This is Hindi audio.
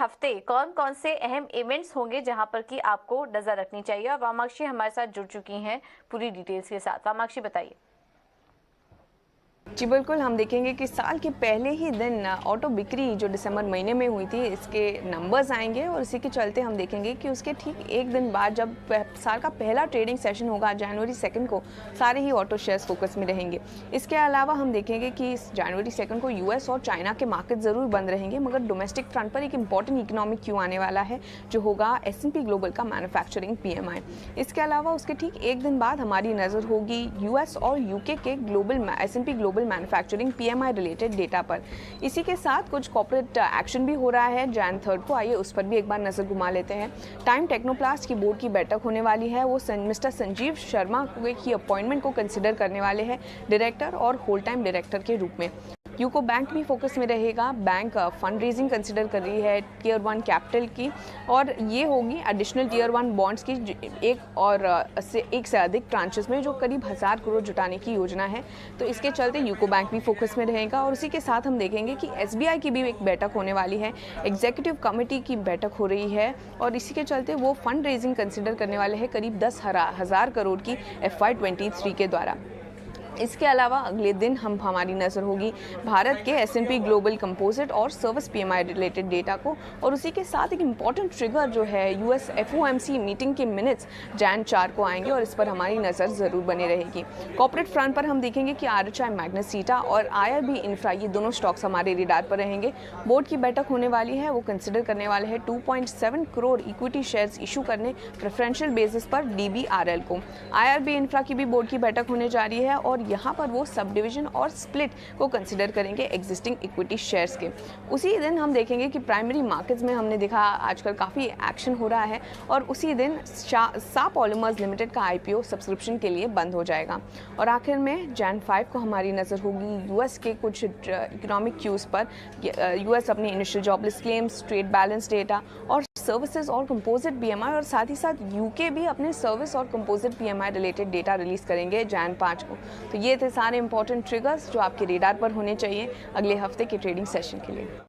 हफ्ते कौन कौन से अहम इवेंट्स होंगे जहां पर कि आपको नजर रखनी चाहिए। और वामाक्षी हमारे साथ जुड़ चुकी हैं पूरी डिटेल्स के साथ। वामाक्षी बताइए। जी बिल्कुल, हम देखेंगे कि साल के पहले ही दिन ऑटो बिक्री जो दिसंबर महीने में हुई थी, इसके नंबर्स आएंगे और इसी के चलते हम देखेंगे कि उसके ठीक एक दिन बाद जब साल का पहला ट्रेडिंग सेशन होगा जनवरी 2 को, सारे ही ऑटो शेयर्स फोकस में रहेंगे। इसके अलावा हम देखेंगे कि इस जनवरी 2 को यूएस और चाइना के मार्केट ज़रूर बंद रहेंगे, मगर डोमेस्टिक फ्रंट पर एक इंपॉर्टेंट इकोनॉमिक क्यू आने वाला है जो होगा S&P ग्लोबल का मैन्युफैक्चरिंग PMI। इसके अलावा उसके ठीक एक दिन बाद हमारी नज़र होगी यूएस और यूके के global S&P global manufacturing PMI related data पर। इसी के साथ कुछ कॉर्पोरेट एक्शन भी हो रहा है जैन 3 को, आइए उस पर भी एक बार नजर घुमा लेते हैं। टाइम टेक्नोप्लास्ट की बोर्ड की बैठक होने वाली है, वो मिस्टर संजीव शर्मा की अपॉइंटमेंट को कंसिडर करने वाले हैं डायरेक्टर और होल टाइम डायरेक्टर के रूप में। यूको बैंक भी फोकस में रहेगा। बैंक फंड रेजिंग कंसिडर कर रही है टियर 1 कैपिटल की, और ये होगी एडिशनल टियर 1 बॉन्ड्स की एक से अधिक ट्रांचेस में, जो करीब 1000 करोड़ जुटाने की योजना है। तो इसके चलते यूको बैंक भी फोकस में रहेगा। और उसी के साथ हम देखेंगे कि SBI की भी एक बैठक होने वाली है, एग्जीक्यूटिव कमेटी की बैठक हो रही है, और इसी के चलते वो फंड रेजिंग कंसिडर करने वाले हैं करीब 10,000 करोड़ की FY23 के द्वारा। इसके अलावा अगले दिन हमारी नज़र होगी भारत के S&P ग्लोबल कंपोजिट और सर्विस PMI रिलेटेड डेटा को, और उसी के साथ एक इम्पॉर्टेंट ट्रिगर जो है US FOMC मीटिंग के मिनट्स जैन 4 को आएंगे, और इस पर हमारी नज़र ज़रूर बनी रहेगी। कॉर्पोरेट फ्रंट पर हम देखेंगे कि RHI मैग्नेसिटा और IRB इंफ्रा, ये दोनों स्टॉक्स हमारे रिडार पर रहेंगे। बोर्ड की बैठक होने वाली है, वो कंसिडर करने वाले हैं 2.7 करोड़ इक्विटी शेयर्स इशू करने प्रेफरेंशियल बेसिस पर DBRL को। IRB इंफ्रा की भी बोर्ड की बैठक होने जा रही है, और यहाँ पर वो सब डिवीजन और स्प्लिट को कंसिडर करेंगे एग्जिस्टिंग इक्विटी शेयर्स के। उसी दिन हम देखेंगे कि प्राइमरी मार्केट्स में हमने देखा आजकल काफ़ी एक्शन हो रहा है, और उसी दिन सा पॉलीमर्स लिमिटेड का IPO सब्सक्रिप्शन के लिए बंद हो जाएगा। और आखिर में जैन 5 को हमारी नज़र होगी US के कुछ इकोनॉमिक क्यूज़ पर। US अपनी initial jobless claims, trade balance data और सर्विसेज और कंपोजिट PMI, और साथ ही साथ UK भी अपने सर्विस और composite PMI related data release करेंगे जैन 5 को। तो ये थे सारे इंपॉर्टेंट ट्रिगर्स जो आपके रेडार पर होने चाहिए अगले हफ्ते के ट्रेडिंग सेशन के लिए।